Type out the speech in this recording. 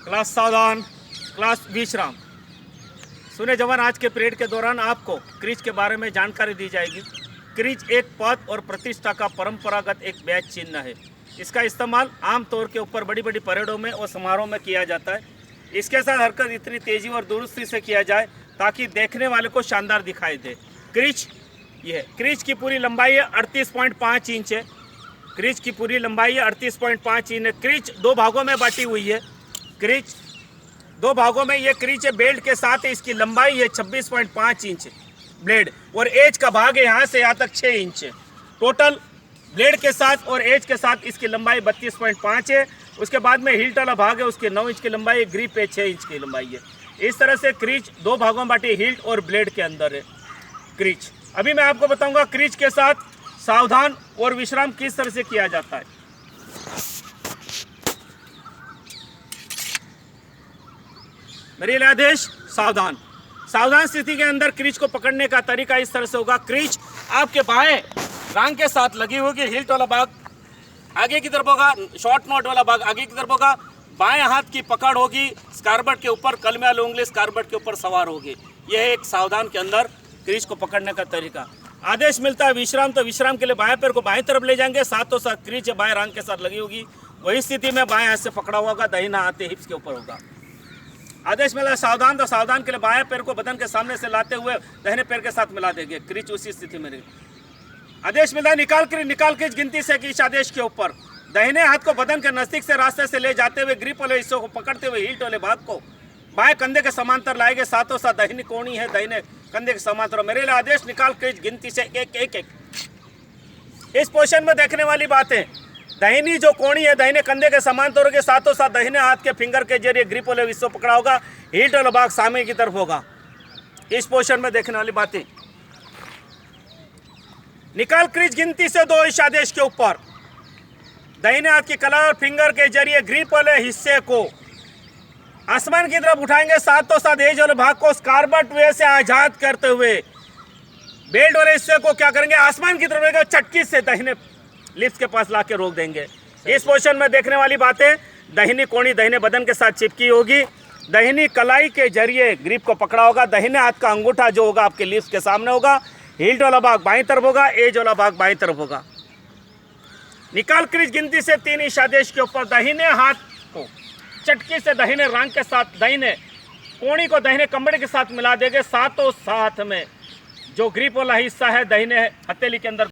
Class सावधान, class विश्राम। सुने जवान, आज के पीरियड के दौरान आपको क्रीज के बारे में जानकारी दी जाएगी। क्रीज एक पद और प्रतिष्ठा का परंपरागत एक बैच चिन्ह है। इसका इस्तेमाल आमतौर के ऊपर बड़ी बड़ी परेडों में और समारोह में किया जाता है। इसके साथ हरकत इतनी तेजी और दुरुस्ती से किया जाए ताकि देखने वाले को शानदार दिखाई दे। क्रीज ये है। क्रीज की पूरी लंबाई है 38.5 इंच है। क्रीज की पूरी लंबाई है 38.5 इंच है। क्रीज दो भागों में बांटी हुई है। क्रीज दो भागों में ये क्रीज है। बेल्ट के साथ इसकी लंबाई है 26.5 इंच ब्लेड, और एज का भाग है यहाँ से यहाँ तक 6 इंच है। टोटल ब्लेड के साथ और एज के साथ इसकी लंबाई 32.5 है। उसके बाद में हिल्ट वाला भाग है, उसकी 9 इंच की लंबाई है। ग्रिप है 6 इंच की लंबाई है। इस तरह से क्रीज दो भागों में बांटी हिल्ट और ब्लेड के अंदर है क्रीज। अभी मैं आपको बताऊंगा क्रीज के साथ सावधान और विश्राम किस तरह से किया जाता है। मेरे लिए आदेश सावधान। सावधान स्थिति के अंदर क्रीज को पकड़ने का तरीका इस तरह से होगा। क्रीज आपके बाएं टांग के साथ लगी होगी। हिल्ट वाला भाग आगे की तरफ होगा, शॉर्ट नॉट वाला भाग आगे की तरफ होगा। बाएं हाथ की पकड़ होगी स्कारबर्ड के ऊपर, कलमे वाली उंगली स्कारबर्ड के ऊपर सवार होगी। यह है एक सावधान के अंदर क्रीज को पकड़ने का तरीका। आदेश मिलता है विश्राम, तो विश्राम के लिए बाएं पैर को बाएं तरफ ले जाएंगे, साथों साथ क्रीज बाएं रांग के साथ लगी होगी। वही स्थिति में बाएं हाथ से पकड़ा हुआ होगा, दाहिना हाथ हिप्स के ऊपर होगा। आदेश मिला सावधान, तो सावधान के लिए बाएं पैर को बदन के सामने से लाते हुए दाहिने पैर के साथ मिला देंगे। क्रीज उसी स्थिति में रहेगी। आदेश मिला निकाल क्रीज गिनती से इस आदेश के ऊपर दाहिने हाथ को बदन के नजदीक से रास्ते से ले जाते हुए ग्रिप वाले हिस्सों को पकड़ते हुए हिल्ट वाले भाग को बाएं कंधे के समांतर लाएंगे। साथों साथ दाहिनी कोहनी है दाहिने कंधे के समांतर। मेरे लिए आदेश निकाल क्रीज गिनती से एक एक एक। इस पोजीशन में देखने वाली बात है, दाहिनी जो कोहनी है दाहिने कंधे के समांतर के साथों साथ दाहिने हाथ के फिंगर के जरिए ग्रिप वाले हिस्सों पकड़ा होगा। हिल्ट वाला भाग सामने की तरफ होगा। इस पोजीशन में देखने वाली बातें, निकाल क्रीज गिनती से 2 इस आदेश के ऊपर दाहिने हाथ की कलाई और फिंगर के जरिए ग्रिप वाले हिस्से को आसमान की तरफ उठाएंगे। साथों साथ एज वाले भाग को स्कारबर्ड वे से आजाद करते हुए बेल्ट वाले हिस्से को क्या करेंगे, आसमान की तरफ चटकी से दाहिने लिप्स के पास लाके रोक देंगे। इस पोजीशन में देखने वाली बातें, दाहिनी कोहनी दाहिने बदन के साथ चिपकी होगी। दाहिनी कलाई के जरिए ग्रिप को पकड़ा होगा। दाहिने हाथ का अंगूठा जो होगा आपके लिप्स के सामने होगा। हिल्ट वाला भाग बाईं तरफ होगा, एज वाला भाग बाईं तरफ होगा। निकाल क्रीज गिनती से 3 इस आदेश के ऊपर दाहिने हाथ को चटकी से दाहिने रांग के साथ दाहिने कोहनी को दाहिने कंबड़े के साथ मिला देंगे। साथों साथ में जो ग्रिप वाला हिस्सा है दाहिने हथेली के अंदर